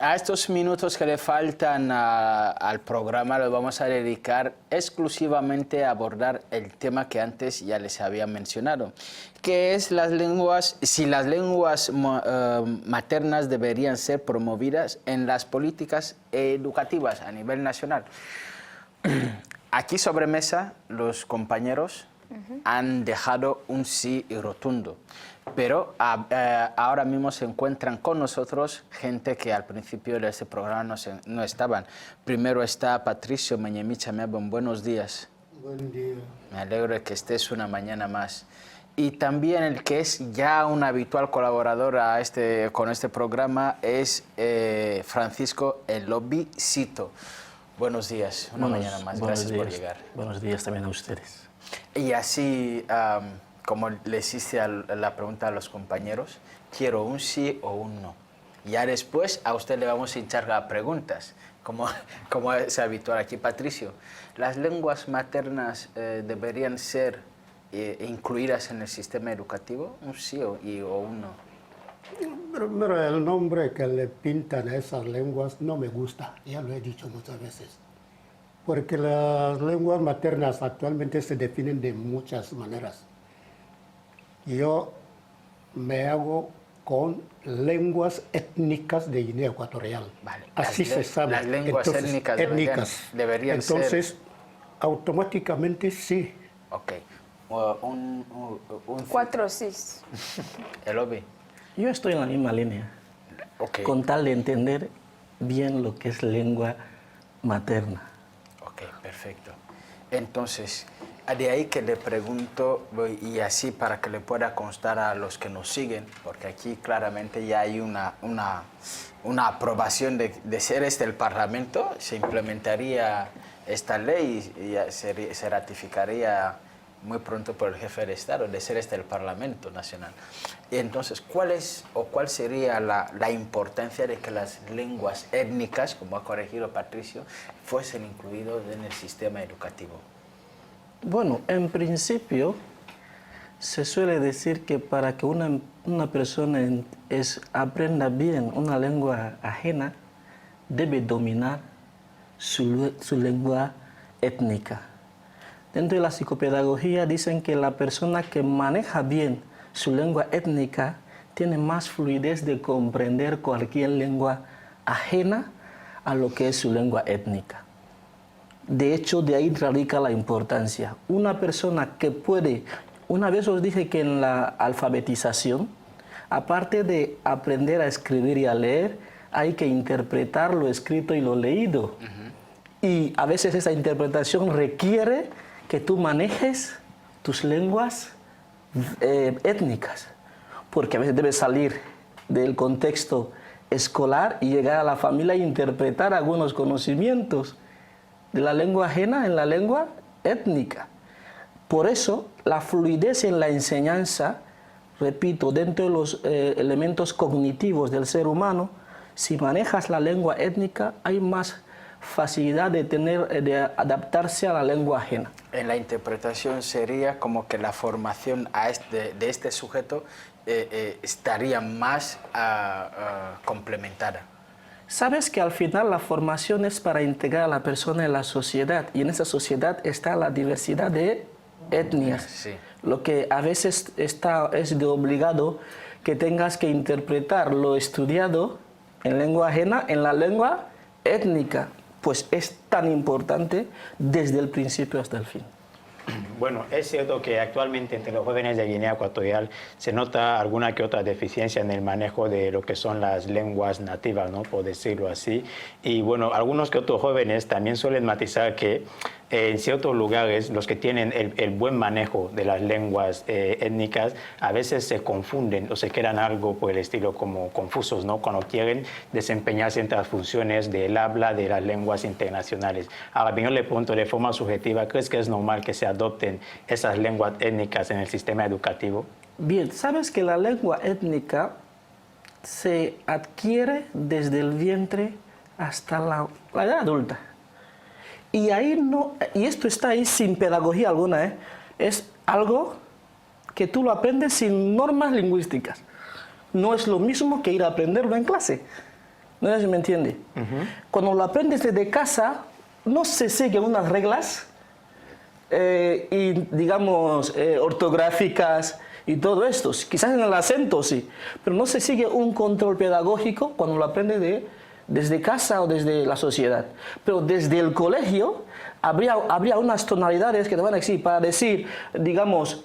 A estos minutos que le faltan al programa los vamos a dedicar exclusivamente a abordar el tema que antes ya les había mencionado, que es las lenguas, si las lenguas maternas deberían ser promovidas en las políticas educativas a nivel nacional. Aquí sobre mesa los compañeros han dejado un sí rotundo. Pero ahora mismo se encuentran con nosotros gente que al principio de este programa no estaban. Primero está Patricio Meñemicha Mebon. Buenos días. Buen día. Me alegro de que estés una mañana más. Y también el que es ya un habitual colaborador con este programa es Francisco Elobi Cito. Buenos días, una mañana más. Gracias por llegar. Buenos días también a ustedes. Y así... como les hice la pregunta a los compañeros, quiero un sí o un no. Ya después a usted le vamos a hinchar a preguntas, como es habitual aquí. Patricio, ¿las lenguas maternas deberían ser incluidas en el sistema educativo? ¿Un sí o un no? Pero el nombre que le pintan a esas lenguas no me gusta, ya lo he dicho muchas veces. Porque las lenguas maternas actualmente se definen de muchas maneras. Yo me hago con lenguas étnicas de Guinea Ecuatorial. Vale. Así se sabe. Las lenguas étnicas deberían Entonces, ser... automáticamente sí. Ok. Un 4 sí. Elobi. Yo estoy en la misma línea, Okay. con tal de entender bien lo que es lengua materna. Ok, perfecto. Entonces, de ahí que le pregunto, y así para que le pueda constar a los que nos siguen, porque aquí claramente ya hay una aprobación de ser el Parlamento, se implementaría esta ley y se ratificaría muy pronto por el jefe de Estado, de ser el Parlamento Nacional. Y entonces, ¿cuál sería la importancia de que las lenguas étnicas, como ha corregido Patricio, fuesen incluidas en el sistema educativo? Bueno, en principio se suele decir que para que una persona aprenda bien una lengua ajena, debe dominar su lengua étnica. Dentro de la psicopedagogía dicen que la persona que maneja bien su lengua étnica tiene más fluidez de comprender cualquier lengua ajena a lo que es su lengua étnica. De hecho, de ahí radica la importancia. Una persona que puede, una vez os dije que en la alfabetización, aparte de aprender a escribir y a leer, hay que interpretar lo escrito y lo leído. Y a veces esa interpretación requiere que tú manejes tus lenguas étnicas, porque a veces debes salir del contexto escolar y llegar a la familia e interpretar algunos conocimientos de la lengua ajena en la lengua étnica. Por eso, la fluidez en la enseñanza, repito, dentro de los elementos cognitivos del ser humano, si manejas la lengua étnica, hay más facilidad de adaptarse a la lengua ajena. En la interpretación sería como que la formación de este sujeto estaría más complementada. Sabes que al final la formación es para integrar a la persona en la sociedad, y en esa sociedad está la diversidad de etnias. Sí. Lo que a veces es de obligado que tengas que interpretar lo estudiado en lengua ajena en la lengua étnica, pues es tan importante desde el principio hasta el fin. Bueno, es cierto que actualmente entre los jóvenes de Guinea Ecuatorial se nota alguna que otra deficiencia en el manejo de lo que son las lenguas nativas, ¿no?, por decirlo así. Y bueno, algunos que otros jóvenes también suelen matizar que en ciertos lugares los que tienen el buen manejo de las lenguas étnicas a veces se confunden o se quedan algo por el estilo como confusos, ¿no?, cuando quieren desempeñarse entre las funciones del habla de las lenguas internacionales. Ahora bien, yo le pregunto de forma subjetiva, ¿crees que es normal que se adopten esas lenguas étnicas en el sistema educativo? Bien, sabes que la lengua étnica se adquiere desde el vientre hasta la edad adulta. Y esto está ahí sin pedagogía alguna, ¿eh? Es algo que tú lo aprendes sin normas lingüísticas. No es lo mismo que ir a aprenderlo en clase. No sé si me entiende. Cuando lo aprendes desde casa, no se siguen unas reglas y, digamos, ortográficas y todo esto. Quizás en el acento sí, pero no se sigue un control pedagógico cuando lo aprende desde casa o desde la sociedad. Pero desde el colegio habría unas tonalidades que te van a exigir para decir, digamos,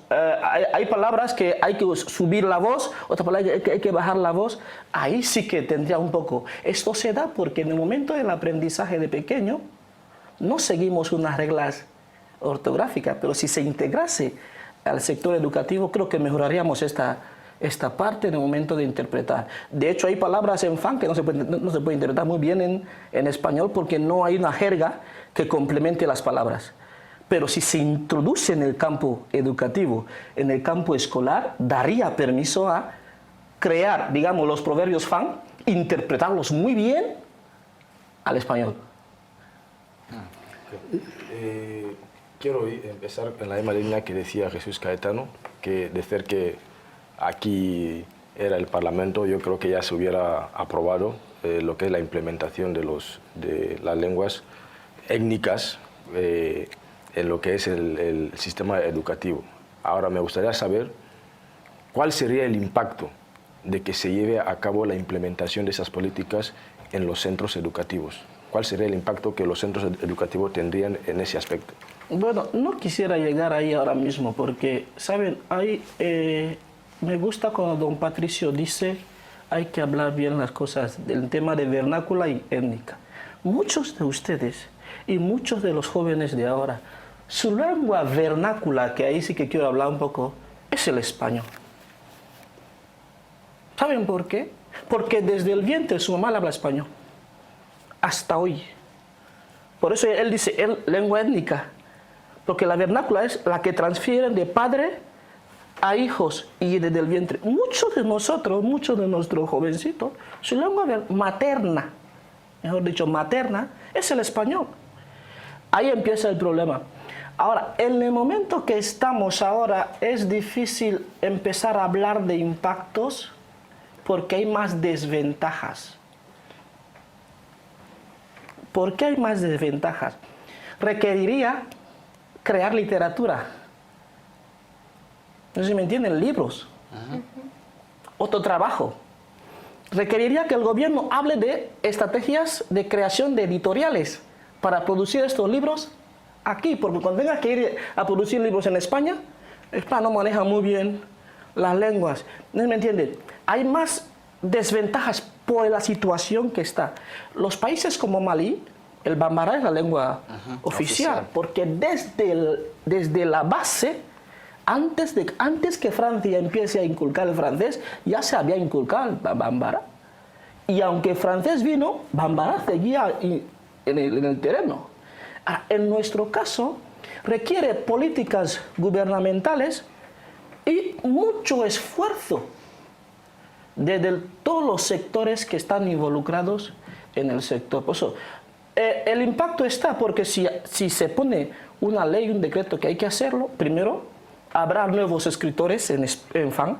hay palabras que hay que subir la voz, otras palabras que hay que bajar la voz. Ahí sí que tendría un poco. Esto se da porque en el momento del aprendizaje de pequeño no seguimos unas reglas ortográficas, pero si se integrase al sector educativo, creo que mejoraríamos esta parte en el momento de interpretar. De hecho, hay palabras en fan que no se puede interpretar muy bien en español porque no hay una jerga que complemente las palabras. Pero si se introduce en el campo educativo, en el campo escolar, daría permiso a crear, digamos, los proverbios fan, interpretarlos muy bien al español. Quiero empezar en la misma línea que decía Jesús Caetano, que decir que aquí era el Parlamento, yo creo que ya se hubiera aprobado lo que es la implementación de las lenguas étnicas en lo que es el sistema educativo. Ahora me gustaría saber cuál sería el impacto de que se lleve a cabo la implementación de esas políticas en los centros educativos. ¿Cuál sería el impacto que los centros educativos tendrían en ese aspecto? Bueno, no quisiera llegar ahí ahora mismo porque, ¿saben? Me gusta cuando don Patricio dice hay que hablar bien las cosas del tema de vernácula y étnica. Muchos de ustedes y muchos de los jóvenes de ahora, su lengua vernácula, que ahí sí que quiero hablar un poco, es el español. ¿Saben por qué? Porque desde el vientre su mamá habla español, hasta hoy. Por eso él dice lengua étnica, porque la vernácula es la que transfieren de padre a hijos y desde el vientre. Muchos de nosotros, muchos de nuestros jovencitos, su lengua materna, mejor dicho, materna, es el español. Ahí empieza el problema. Ahora, en el momento que estamos ahora, es difícil empezar a hablar de impactos porque hay más desventajas. ¿Por qué hay más desventajas? Requeriría crear literatura. No sé si me entienden, libros. Otro trabajo. Requeriría que el gobierno hable de estrategias de creación de editoriales para producir estos libros aquí, porque cuando tengas que ir a producir libros en España, España no maneja muy bien las lenguas. ¿No se me entiende? Hay más desventajas por la situación que está. Los países como Malí, el bambara es la lengua oficial, porque desde la base, antes que Francia empiece a inculcar el francés, ya se había inculcado el bambara. Y aunque el francés vino, bambara seguía en el terreno. Ahora, en nuestro caso, requiere políticas gubernamentales y mucho esfuerzo desde todos los sectores que están involucrados en el sector. Por eso, el impacto está porque si se pone una ley, un decreto que hay que hacerlo, primero habrá nuevos escritores en Fan,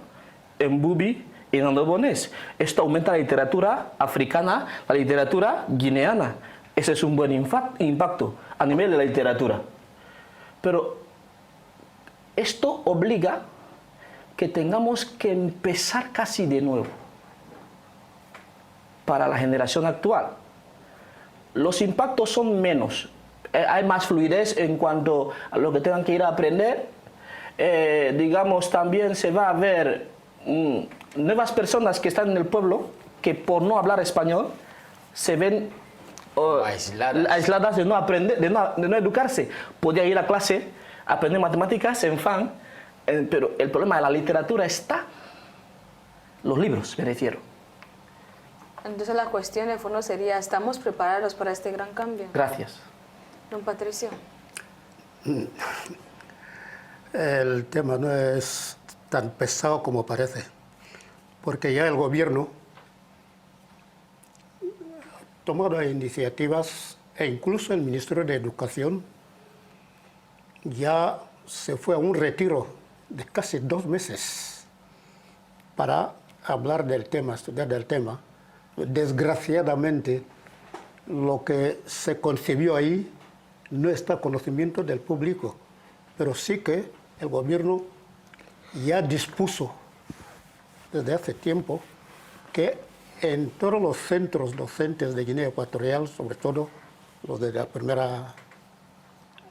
en Bubi y en andobonés. Esto aumenta la literatura africana, la literatura guineana. Ese es un buen impacto a nivel de la literatura. Pero esto obliga que tengamos que empezar casi de nuevo para la generación actual. Los impactos son menos. Hay más fluidez en cuanto a lo que tengan que ir a aprender. Digamos, también se va a ver nuevas personas que están en el pueblo que por no hablar español se ven aisladas de no aprender, de no educarse. Podía ir a clase, aprender matemáticas en Fan, pero el problema de la literatura está, los libros, me refiero. Entonces la cuestión de fondo sería, ¿estamos preparados para este gran cambio? Gracias. Don Patricio. El tema no es tan pesado como parece, porque ya el gobierno ha tomado iniciativas e incluso el Ministerio de Educación ya se fue a un retiro de casi 2 meses para hablar del tema, estudiar del tema, desgraciadamente, lo que se concibió ahí no está a conocimiento del público, pero sí que el gobierno ya dispuso desde hace tiempo que en todos los centros docentes de Guinea Ecuatorial, sobre todo los de la primera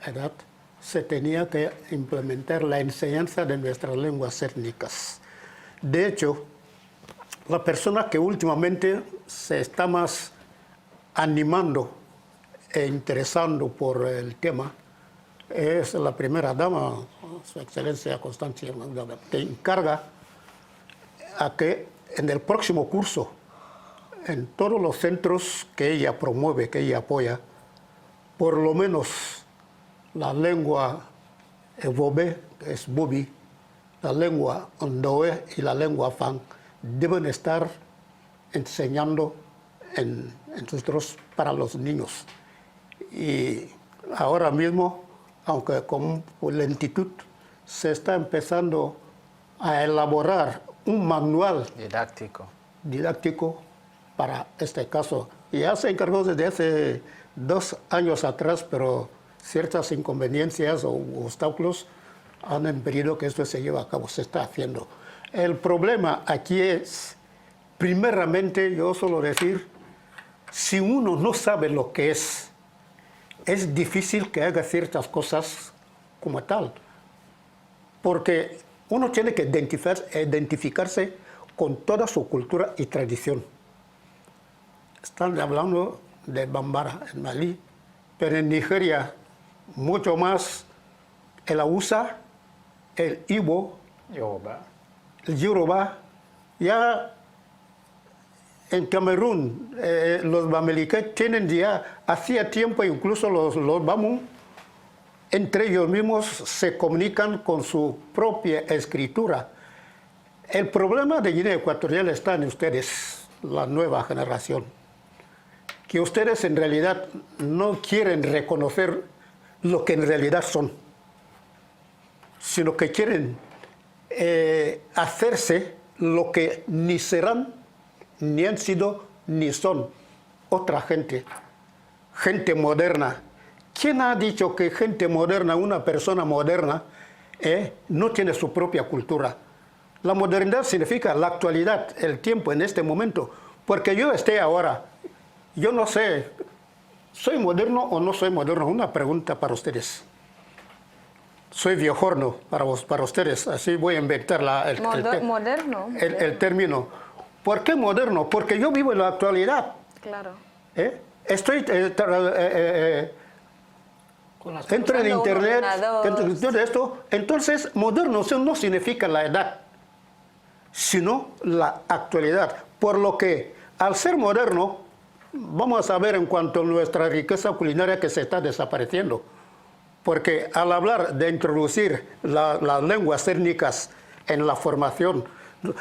edad, se tenía que implementar la enseñanza de nuestras lenguas étnicas. De hecho, la persona que últimamente se está más animando e interesando por el tema es la primera dama, Su Excelencia Constancia, que encarga a que en el próximo curso, en todos los centros que ella promueve, que ella apoya, por lo menos la lengua Evobe, que es Bubi, la lengua Ondoe y la lengua Fang deben estar enseñando en nosotros para los niños. Y ahora mismo, aunque con lentitud, se está empezando a elaborar un manual didáctico para este caso. Ya se encargó desde hace 2 años atrás, pero ciertas inconveniencias o obstáculos han impedido que esto se lleve a cabo. Se está haciendo. El problema aquí es, primeramente, yo suelo decir, si uno no sabe lo que es difícil que haga ciertas cosas como tal. Porque uno tiene que identificarse con toda su cultura y tradición. Están hablando de Bambara en Malí, pero en Nigeria mucho más el Hausa, el Igbo, el Yoruba. Ya en Camerún los Bameliquet tienen ya, hacía tiempo incluso los Bamu, entre ellos mismos se comunican con su propia escritura. El problema de Guinea Ecuatorial está en ustedes, la nueva generación, que ustedes en realidad no quieren reconocer lo que en realidad son, sino que quieren hacerse lo que ni serán, ni han sido, ni son otra gente, gente moderna. ¿Quién ha dicho que gente moderna, una persona moderna, no tiene su propia cultura? La modernidad significa la actualidad, el tiempo en este momento. Porque yo esté ahora, yo no sé, ¿soy moderno o no soy moderno? Una pregunta para ustedes. Soy viejorno para ustedes, así voy a inventar el término. ¿Por qué moderno? Porque yo vivo en la actualidad. Claro. Estoy entro en internet, todo esto. Entonces, moderno no significa la edad, sino la actualidad. Por lo que, al ser moderno, vamos a ver en cuanto a nuestra riqueza culinaria que se está desapareciendo. Porque al hablar de introducir las lenguas étnicas en la formación,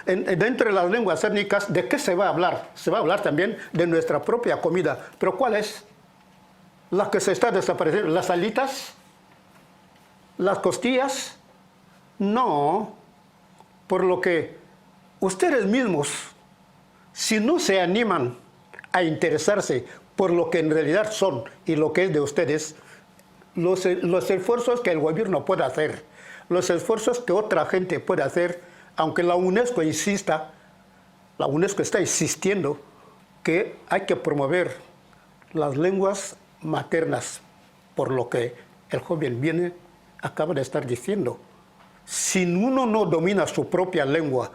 dentro de las lenguas étnicas, ¿de qué se va a hablar? Se va a hablar también de nuestra propia comida. ¿Pero cuál es? La que se está desapareciendo. ¿Las alitas? ¿Las costillas? No. Por lo que ustedes mismos, si no se animan a interesarse por lo que en realidad son y lo que es de ustedes, los esfuerzos que el gobierno puede hacer, los esfuerzos que otra gente puede hacer, aunque la UNESCO insista, la UNESCO está insistiendo que hay que promover las lenguas maternas, por lo que el joven acaba de estar diciendo. Si uno no domina su propia lengua,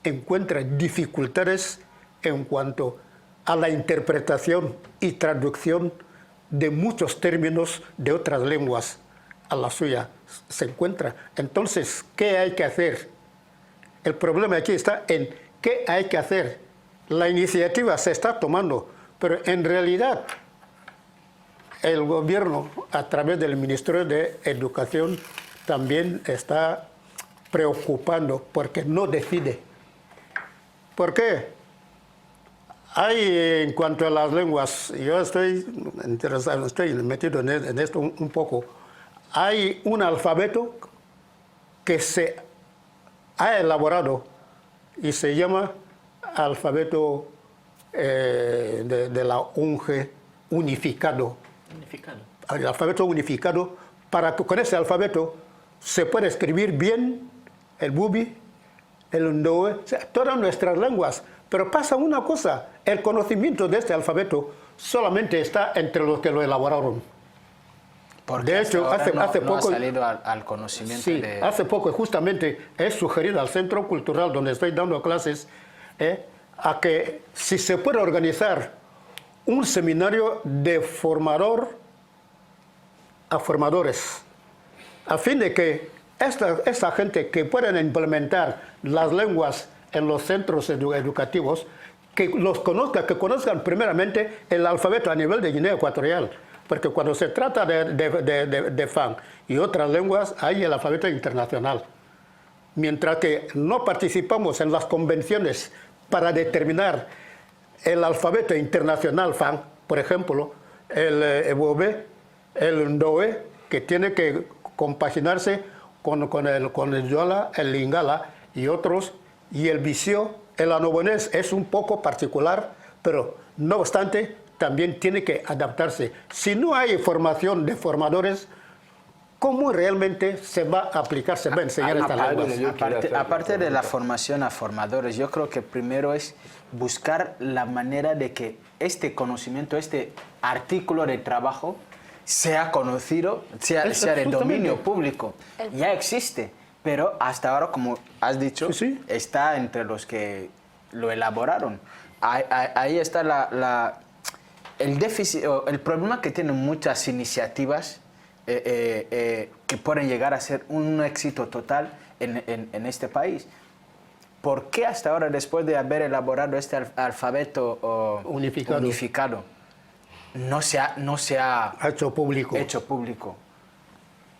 encuentra dificultades en cuanto a la interpretación y traducción de muchos términos de otras lenguas a la suya se encuentra. Entonces, ¿qué hay que hacer? El problema aquí está en qué hay que hacer. La iniciativa se está tomando, pero en realidad el gobierno, a través del Ministerio de Educación, también está preocupando porque no decide. ¿Por qué? Hay, en cuanto a las lenguas, yo estoy interesado, estoy metido en esto un poco. Hay un alfabeto que se ha elaborado y se llama alfabeto de la UNGE unificado. El alfabeto unificado, para que con ese alfabeto se pueda escribir bien el bubi, el ndoe, o sea, todas nuestras lenguas. Pero pasa una cosa, el conocimiento de este alfabeto solamente está entre los que lo elaboraron. Porque de hecho, hace no poco ha salido al conocimiento sí, de... hace poco justamente he sugerido al Centro Cultural donde estoy dando clases a que si se puede organizar un seminario de formador a formadores, a fin de que esta gente que puedan implementar las lenguas en los centros educativos, que los conozcan, que conozcan primeramente el alfabeto a nivel de Guinea Ecuatorial, porque cuando se trata de Fang y otras lenguas, hay el alfabeto internacional. Mientras que no participamos en las convenciones para determinar el alfabeto internacional Fang, por ejemplo, el Ebobe, el Ndoe, que tiene que compaginarse con el Yola, el Lingala y otros, y el Vicio, el anobonés es un poco particular, pero no obstante, también tiene que adaptarse. Si no hay formación de formadores, ¿cómo realmente se va a aplicar, se va a enseñar esta lengua? Aparte de la formación a formadores, yo creo que primero es buscar la manera de que este conocimiento, este artículo de trabajo, sea conocido, sea de dominio público. Ya existe, pero hasta ahora, como has dicho, está entre los que lo elaboraron. Ahí está el déficit, el problema que tienen muchas iniciativas que pueden llegar a ser un éxito total en este país. ¿Por qué hasta ahora, después de haber elaborado este alfabeto unificado, no se ha hecho público?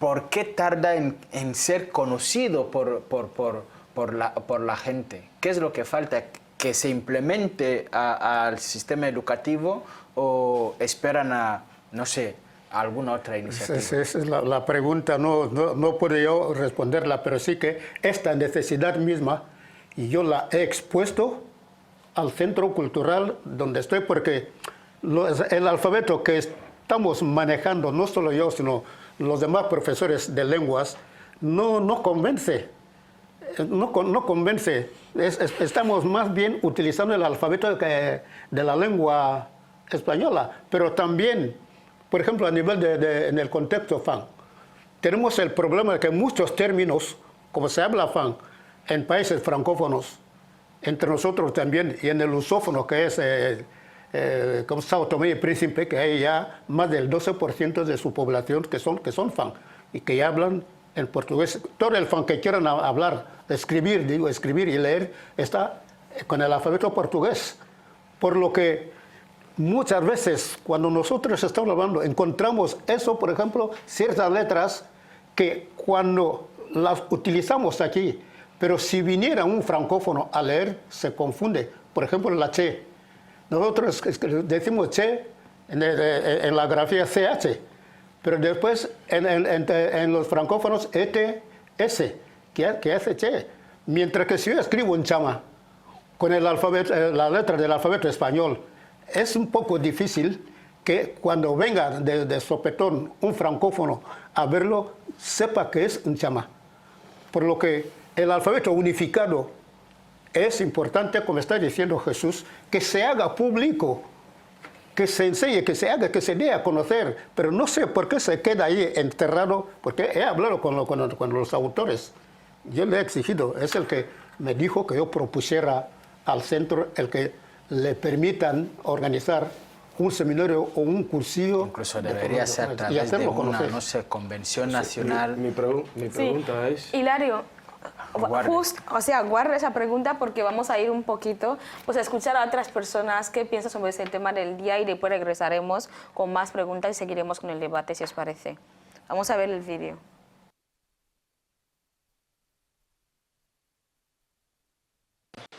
¿Por qué tarda en ser conocido por la gente? ¿Qué es lo que falta? ¿Que se implemente al sistema educativo o esperan a, no sé, alguna otra iniciativa? Esa es la pregunta, no puedo yo responderla, pero sí que esta necesidad misma, y yo la he expuesto al Centro Cultural donde estoy, porque el alfabeto que estamos manejando, no solo yo, sino los demás profesores de lenguas, no convence. No convence. Estamos más bien utilizando el alfabeto de la lengua española, pero también, por ejemplo, a nivel en el contexto Fang, tenemos el problema de que muchos términos, como se habla Fang, en países francófonos, entre nosotros también, y en el lusófono, que es como Sao Tomé y Príncipe, que hay ya más del 12% de su población que son Fang, y que ya hablan en portugués. Todo el Fang que quieran hablar, escribir y leer, está con el alfabeto portugués. Por lo que muchas veces, cuando nosotros estamos hablando, encontramos eso, por ejemplo, ciertas letras que cuando las utilizamos aquí, pero si viniera un francófono a leer, se confunde. Por ejemplo, la che. Nosotros decimos che en la grafía CH, pero después en los francófonos ETS, que hace che. Mientras que si yo escribo en chama con la letra del alfabeto español, es un poco difícil que cuando venga de sopetón un francófono a verlo, sepa que es un chama. Por lo que el alfabeto unificado es importante, como está diciendo Jesús, que se haga público, que se enseñe, que se dé a conocer, pero no sé por qué se queda ahí enterrado, porque he hablado con los autores. Yo le he exigido, es el que me dijo que yo propusiera al centro el que le permitan organizar un seminario o un cursillo. Incluso debería ser a través de una, no sé, convención nacional. Mi pregunta es... Hilario, guarda esa pregunta porque vamos a ir un poquito pues, a escuchar a otras personas qué piensan sobre ese tema del día y después regresaremos con más preguntas y seguiremos con el debate, si os parece. Vamos a ver el vídeo.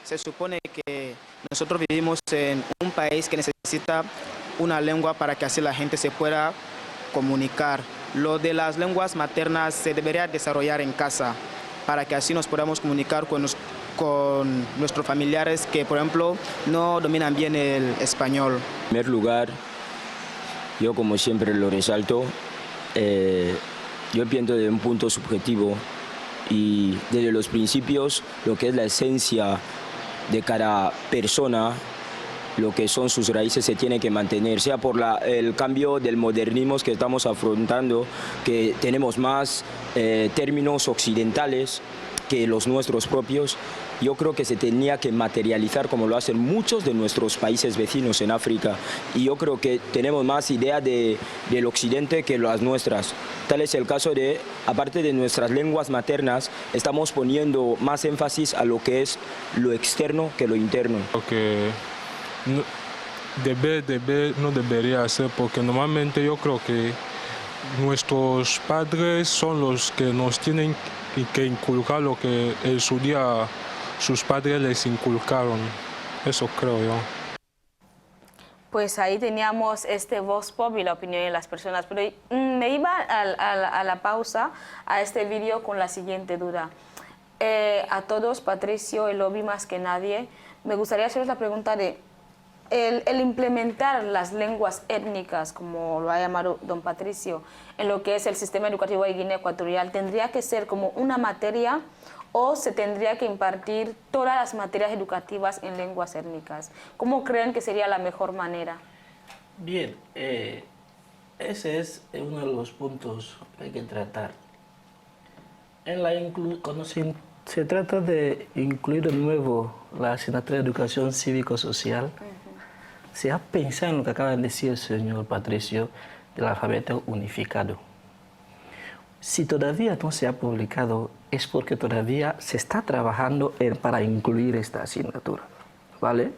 Se supone que nosotros vivimos en un país que necesita una lengua para que así la gente se pueda comunicar. Lo de las lenguas maternas se debería desarrollar en casa para que así nos podamos comunicar con con nuestros familiares que, por ejemplo, no dominan bien el español? En primer lugar, yo como siempre lo resalto, yo pienso de un punto subjetivo y desde los principios lo que es la esencia de cada persona, lo que son sus raíces se tiene que mantener, sea por el cambio del modernismo que estamos afrontando, que tenemos más términos occidentales que los nuestros propios. Yo creo que se tenía que materializar como lo hacen muchos de nuestros países vecinos en África, y yo creo que tenemos más idea del occidente que las nuestras. Tal es el caso de, aparte de nuestras lenguas maternas, estamos poniendo más énfasis a lo que es lo externo que lo interno. Porque no debería ser, porque normalmente yo creo que nuestros padres son los que nos tienen que inculcar lo que en su día sus padres les inculcaron. Eso creo yo. Pues ahí teníamos este Vox Pop y la opinión de las personas. Pero me iba a la pausa a este vídeo con la siguiente duda. A todos, Patricio, el lobby más que nadie, me gustaría haceros la pregunta de el implementar las lenguas étnicas, como lo ha llamado don Patricio, en lo que es el sistema educativo de Guinea Ecuatorial, ¿tendría que ser como una materia o se tendría que impartir todas las materias educativas en lenguas étnicas? ¿Cómo creen que sería la mejor manera? Bien, ese es uno de los puntos que hay que tratar. Cuando se trata de incluir de nuevo la asignatura de educación cívico-social, se ha pensado en lo que acaba de decir el señor Patricio del alfabeto unificado. Si todavía no se ha publicado, es porque todavía se está trabajando para incluir esta asignatura, ¿vale?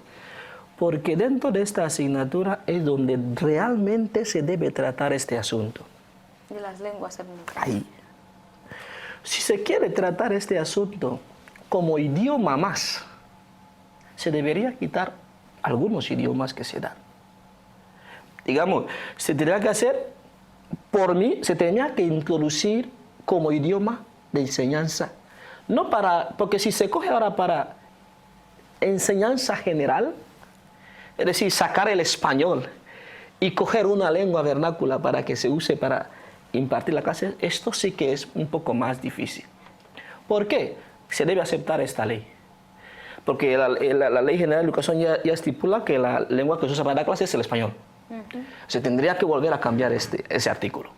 Porque dentro de esta asignatura es donde realmente se debe tratar este asunto. De las lenguas étnicas. Ahí. Si se quiere tratar este asunto como idioma más, se debería quitar algunos idiomas que se dan. Digamos, se tendría que hacer, por mí, se tenía que introducir como idioma de enseñanza. No para, porque si se coge ahora para enseñanza general, es decir, sacar el español y coger una lengua vernácula para que se use para impartir la clase, esto sí que es un poco más difícil. ¿Por qué? Se debe aceptar esta ley. Porque la Ley General de Educación ya estipula que la lengua que se usa para dar clase es el español. Se tendría que volver a cambiar ese artículo.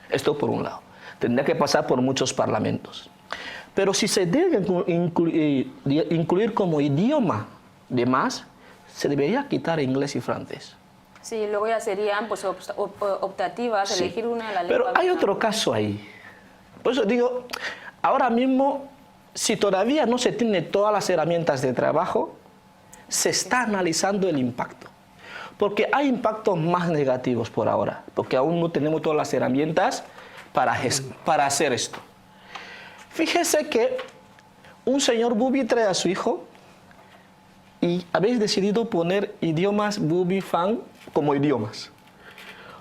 Esto por un lado. Tendría que pasar por muchos parlamentos. Pero si se debe incluir como idioma de más, se debería quitar inglés y francés. Sí, luego ya serían pues, optativas, Sí. elegir una de la lengua. Pero hay otro caso ahí. Por eso digo, ahora mismo, si todavía no se tiene todas las herramientas de trabajo, se está analizando el impacto. Porque hay impactos más negativos por ahora, porque aún no tenemos todas las herramientas para hacer esto. Fíjese que un señor Bubi trae a su hijo y habéis decidido poner idiomas Bubi Fan como idiomas.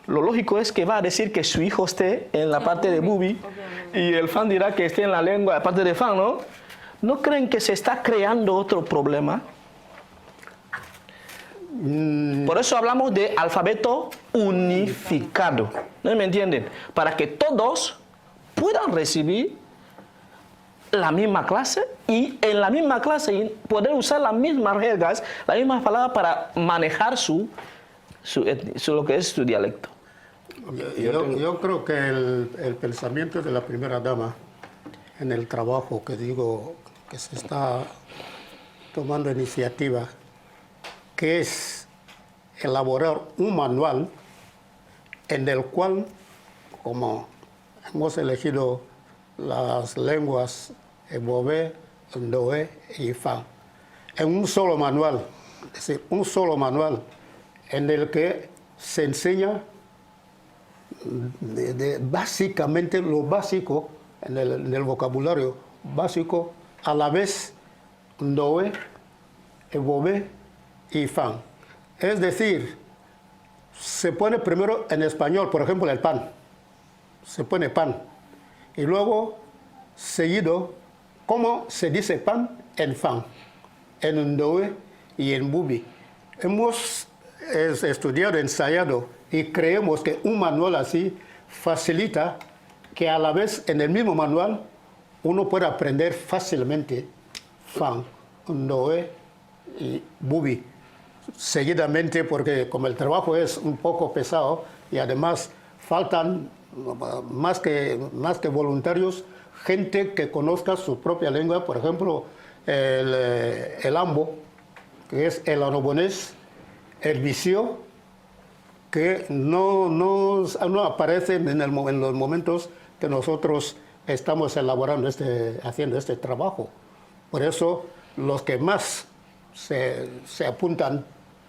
Lo lógico es que va a decir que su hijo esté en la parte de Bubi y el Fan dirá que esté en la lengua, la parte de Fan, ¿no? ¿No creen que se está creando otro problema? Por eso hablamos de alfabeto unificado. ¿No me entienden? Para que todos puedan recibir la misma clase y en la misma clase poder usar las mismas reglas, las mismas palabras para manejar lo que es su dialecto. Yo creo que el pensamiento de la primera dama en el trabajo que digo que se está tomando iniciativa, que es elaborar un manual en el cual, como hemos elegido las lenguas Ebobé, Ndoé y Fan, en un solo manual, es decir, un solo manual en el que se enseña básicamente lo básico, en el vocabulario básico, a la vez Ndoé, Ebobé y Fan. Es decir, se pone primero en español, por ejemplo, el pan. Se pone pan. Y luego, seguido, ¿cómo se dice pan en Fang, en Ndoe y en Bubi. Hemos estudiado, ensayado y creemos que un manual así facilita que a la vez en el mismo manual uno pueda aprender fácilmente Fang, Ndoe y Bubi. Seguidamente, porque como el trabajo es un poco pesado y además faltan más que voluntarios, gente que conozca su propia lengua, por ejemplo, el ambo, que es el anobonés, el vicio, que no aparece en los momentos que nosotros estamos elaborando haciendo este trabajo. Por eso, los que más se apuntan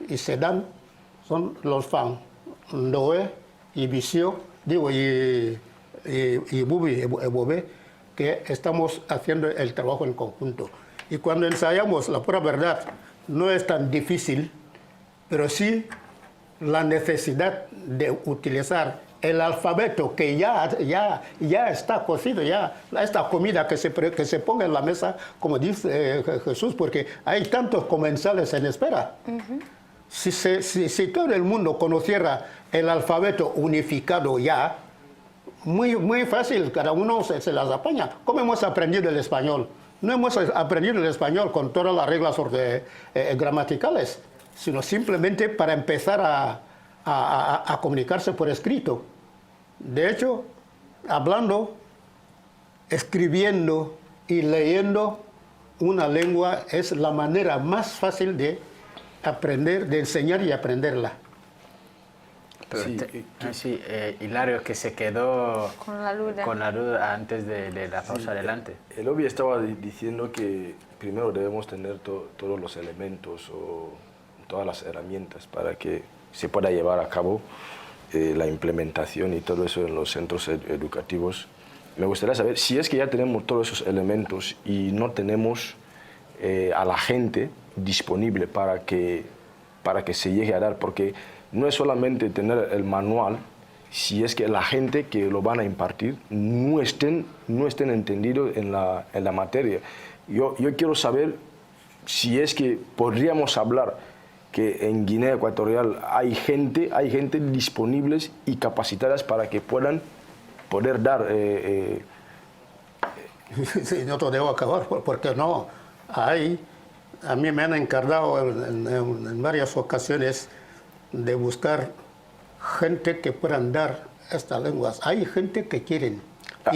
y se dan son los Fang, Ndoe y Vicio, y Bubi, Ebobé, que estamos haciendo el trabajo en conjunto. Y cuando ensayamos, la pura verdad, no es tan difícil, pero sí la necesidad de utilizar el alfabeto que ya está cocido, ya esta comida que se ponga en la mesa, como dice Jesús, porque hay tantos comensales en espera. Si todo el mundo conociera el alfabeto unificado ya, muy fácil, cada uno se las apaña. ¿Cómo hemos aprendido el español? No hemos aprendido el español con todas las reglas gramaticales, sino simplemente para empezar a comunicarse por escrito. De hecho, hablando, escribiendo y leyendo una lengua es la manera más fácil de aprender, de enseñar y aprenderla. Pero Hilario, que se quedó con la duda antes de la pausa, adelante. El Obi estaba diciendo que primero debemos tener todos los elementos o todas las herramientas para que se pueda llevar a cabo la implementación y todo eso en los centros educativos. Me gustaría saber si es que ya tenemos todos esos elementos y no tenemos a la gente disponible para que se llegue a dar, porque no es solamente tener el manual, si es que la gente que lo van a impartir no estén entendidos en la materia. Yo quiero saber si es que podríamos hablar que en Guinea Ecuatorial hay gente disponibles y capacitadas para que poder dar... Sí, no te debo acabar, porque no. A mí me han encargado en varias ocasiones de buscar gente que puedan dar estas lenguas. Hay gente que quieren.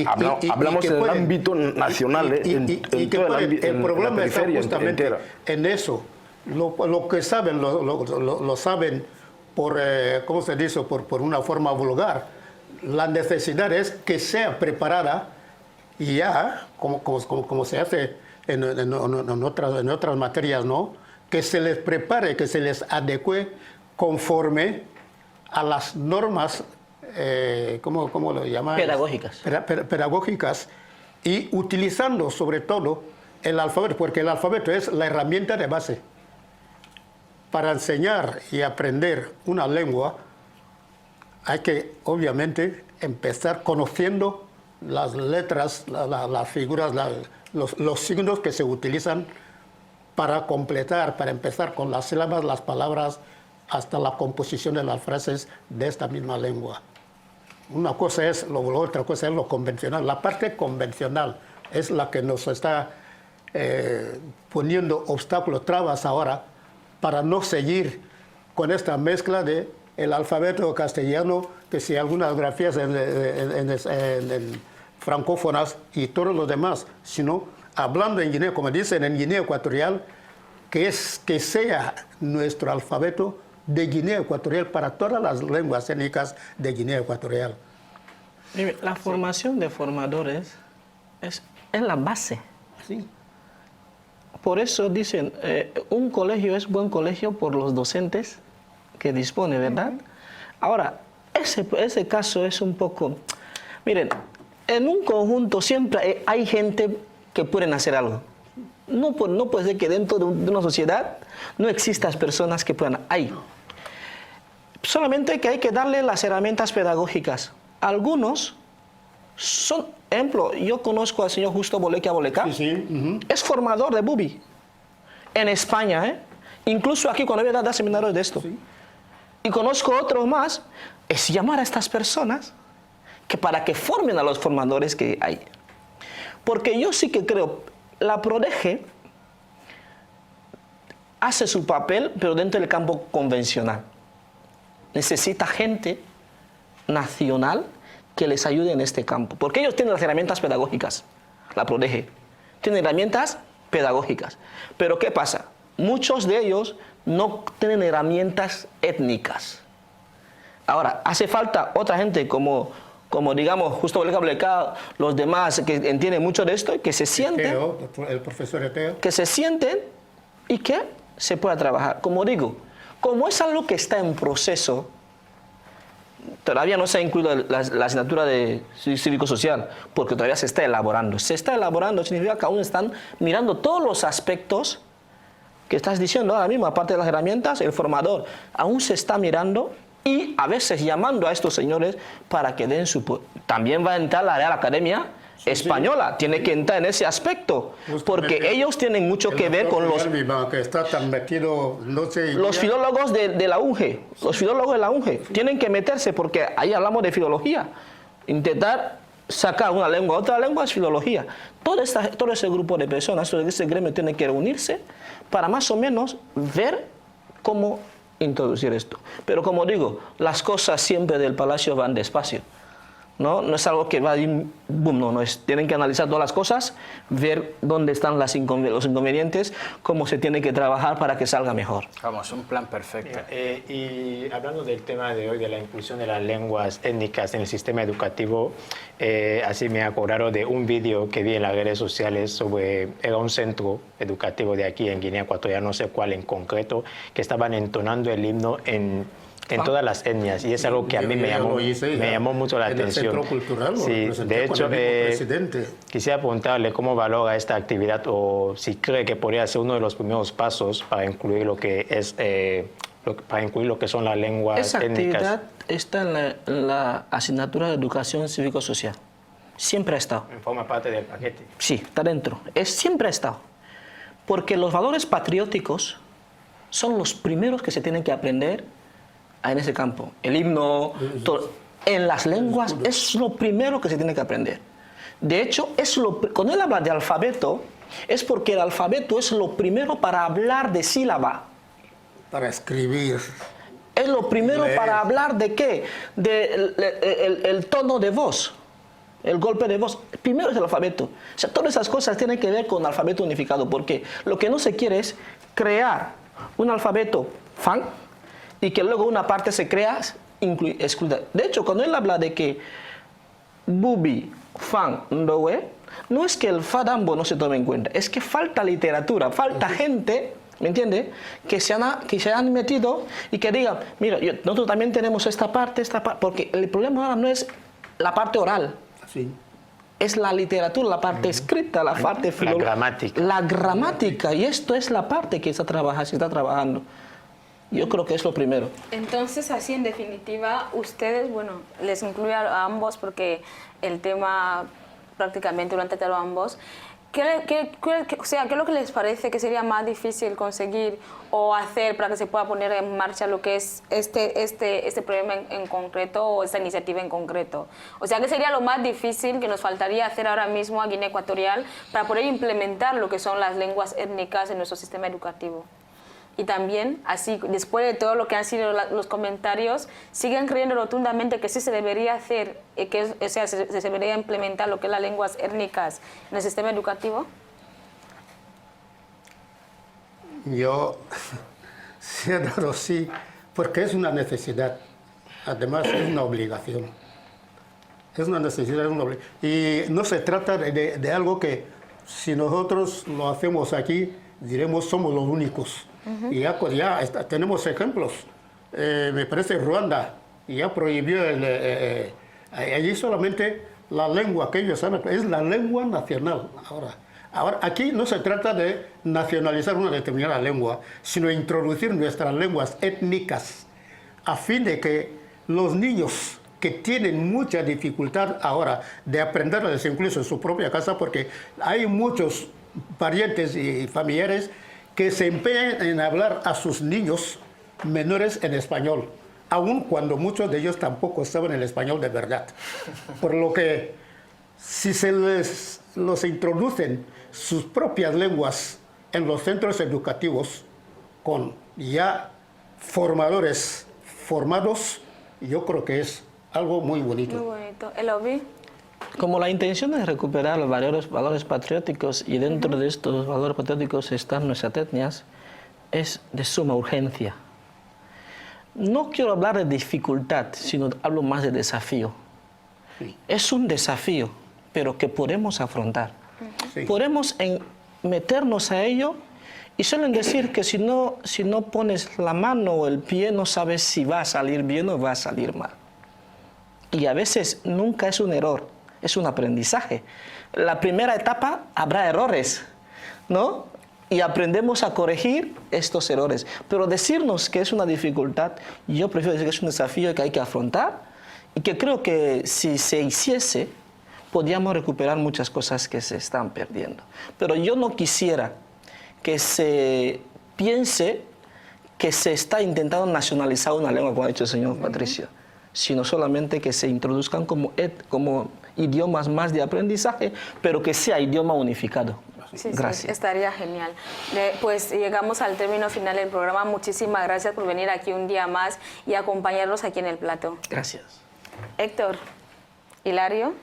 Hablamos en el ámbito nacional, el problema está justamente en eso. Lo que saben, lo saben por, ¿cómo se dice?, por una forma vulgar. La necesidad es que sea preparada y ya, como se hace en otras materias, ¿no?, que se les prepare, que se les adecue conforme a las normas, ¿cómo lo llaman? Pedagógicas. Pedagógicas, y utilizando sobre todo el alfabeto, porque el alfabeto es la herramienta de base. Para enseñar y aprender una lengua hay que, obviamente, empezar conociendo las letras, las figuras, los signos que se utilizan para completar, para empezar con las sílabas, las palabras, hasta la composición de las frases de esta misma lengua. Una cosa es, otra cosa es lo convencional. La parte convencional es la que nos está poniendo obstáculos, trabas ahora, para no seguir con esta mezcla de el alfabeto castellano, que si algunas grafías en francófonas y todos los demás, sino hablando en Guinea, como dicen en Guinea Ecuatorial, que sea nuestro alfabeto de Guinea Ecuatorial para todas las lenguas étnicas de Guinea Ecuatorial. La formación de formadores es la base. Sí. Por eso dicen, un colegio es buen colegio por los docentes que dispone, ¿verdad? Ahora, ese caso es un poco... Miren, en un conjunto siempre hay gente que pueden hacer algo. No puede ser que dentro de una sociedad no existan personas que puedan... Hay. Solamente que hay que darle las herramientas pedagógicas. Algunos Son, ejemplo, yo conozco al señor Justo Boleca Boleca, es formador de Bubi en España, ¿eh? Incluso aquí cuando había dado seminarios de esto. Sí. Y conozco otros más, es llamar a estas personas que para que formen a los formadores que hay. Porque yo sí que creo, la PRODEGE hace su papel, pero dentro del campo convencional. Necesita gente nacional que les ayude en este campo. Porque ellos tienen las herramientas pedagógicas, la PRODEGE. Tienen herramientas pedagógicas. Pero ¿qué pasa? Muchos de ellos no tienen herramientas étnicas. Ahora, hace falta otra gente como digamos, Justo Boleca, los demás que entienden mucho de esto, que se sienten, el profesor Eteo, que se sienten y que se pueda trabajar. Como digo, como es algo que está en proceso, todavía no se ha incluido la asignatura de cívico-social, porque todavía se está elaborando. Se está elaborando significa que aún están mirando todos los aspectos que estás diciendo ahora mismo, aparte de las herramientas, el formador aún se está mirando y a veces llamando a estos señores para que den su... También va a entrar la Real Academia Española, tiene que entrar en ese aspecto, porque ellos tienen mucho que ver con los... que está tan metido, no sé, los filólogos de la UNGE, los filólogos de la UNGE tienen que meterse, porque ahí hablamos de filología, intentar sacar una lengua, otra lengua es filología. Todo ese grupo de personas, todo ese gremio tiene que reunirse para más o menos ver cómo introducir esto. Pero como digo, las cosas siempre del palacio van despacio. No es algo que va a ir, boom, no tienen que analizar todas las cosas, ver dónde están los inconvenientes, cómo se tiene que trabajar para que salga mejor. Vamos, un plan perfecto. Y hablando del tema de hoy, de la inclusión de las lenguas étnicas en el sistema educativo, así me acordaron de un vídeo que vi en las redes sociales sobre, era un centro educativo de aquí en Guinea Ecuatorial, no sé cuál en concreto, que estaban entonando el himno en todas las etnias, y es algo que a mí me llamó mucho la atención. En el Centro Cultural, sí, de hecho, quisiera preguntarle cómo valora esta actividad o si cree que podría ser uno de los primeros pasos para incluir lo que es lo que son las lenguas étnicas. Esa actividad está en la asignatura de Educación Cívico-Social. Siempre ha estado. ¿Forma parte del paquete? Sí, está dentro. Siempre ha estado. Porque los valores patrióticos son los primeros que se tienen que aprender en ese campo. El himno, todo. En las lenguas es lo primero que se tiene que aprender. De hecho, cuando él habla de alfabeto, es porque el alfabeto es lo primero para hablar de sílaba. Para escribir. Es lo primero para hablar de qué? El tono de voz, el golpe de voz. Primero es el alfabeto. O sea, todas esas cosas tienen que ver con el alfabeto unificado, porque lo que no se quiere es crear un alfabeto fan y que luego una parte se crea excluida. De hecho, cuando él habla de que Bubi, Fan, Ndowe, no es que el Fadambo no se tome en cuenta, es que falta literatura, falta gente, ¿me entiende?, que se han metido y que digan, mira, nosotros también tenemos esta parte, porque el problema ahora no es la parte oral, es la literatura, la parte escrita, la parte gramática. La gramática, y esto es la parte que se está trabajando. Yo creo que es lo primero. Entonces, así en definitiva, ustedes, bueno, les incluye a ambos porque el tema prácticamente lo han tratado a ambos. ¿Qué es lo que les parece que sería más difícil conseguir o hacer para que se pueda poner en marcha lo que es este problema en concreto o esta iniciativa en concreto? O sea, ¿qué sería lo más difícil que nos faltaría hacer ahora mismo a Guinea Ecuatorial para poder implementar lo que son las lenguas étnicas en nuestro sistema educativo? Y también, así, después de todo lo que han sido los comentarios, ¿siguen creyendo rotundamente que sí se debería hacer, se debería implementar lo que es las lenguas étnicas en el sistema educativo? Yo, sí, porque es una necesidad, además es una obligación. Es una necesidad, es una obligación. Y no se trata de algo que si nosotros lo hacemos aquí, diremos somos los únicos. Y ya tenemos ejemplos. Me parece Ruanda ya prohibió allí solamente la lengua que ellos saben, es la lengua nacional. Ahora, aquí no se trata de nacionalizar una determinada lengua, sino introducir nuestras lenguas étnicas a fin de que los niños que tienen mucha dificultad ahora de aprenderlas incluso en su propia casa, porque hay muchos parientes y familiares que se empeñan en hablar a sus niños menores en español, aun cuando muchos de ellos tampoco saben el español de verdad. Por lo que si se los introducen sus propias lenguas en los centros educativos con ya formadores formados, yo creo que es algo muy bonito. Muy bonito. Elovi. Como la intención es recuperar los valores patrióticos y dentro de estos valores patrióticos están nuestras etnias, es de suma urgencia. No quiero hablar de dificultad, sino hablo más de desafío. Sí. Es un desafío, pero que podemos afrontar. Sí. Podemos meternos a ello y suelen decir que si no pones la mano o el pie no sabes si va a salir bien o va a salir mal. Y a veces nunca es un error, es un aprendizaje. La primera etapa habrá errores, ¿no? Y aprendemos a corregir estos errores. Pero decirnos que es una dificultad, yo prefiero decir que es un desafío que hay que afrontar y que creo que si se hiciese, podríamos recuperar muchas cosas que se están perdiendo. Pero yo no quisiera que se piense que se está intentando nacionalizar una lengua, como ha dicho el señor Patricio, sino solamente que se introduzcan como idiomas más de aprendizaje, pero que sea idioma unificado. Sí, Gracias. sí, estaría genial. Pues llegamos al término final del programa. Muchísimas gracias por venir aquí un día más y acompañarnos aquí en el plato. Gracias. Héctor, Hilario.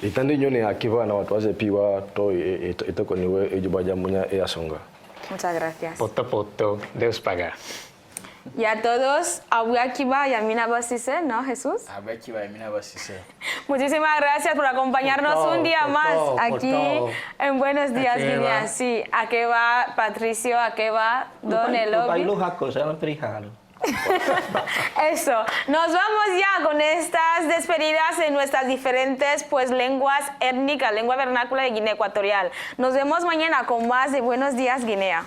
Y también yo ni aquí va a hacer piwa todo esto con el yo vaya muña e asonga. Muchas gracias. Poto, Deus paga. Y a todos, Abuakiba y Amina Basise, ¿no, Jesús? Abuakiba y Amina Basise. Muchísimas gracias por acompañarnos un día más aquí en Buenos Días, Guinea. Sí, ¿a qué va Patricio? ¿A qué va Don Elovi? Eso, nos vamos ya con estas despedidas en nuestras diferentes lenguas étnicas, lengua vernácula de Guinea Ecuatorial. Nos vemos mañana con más de Buenos Días, Guinea.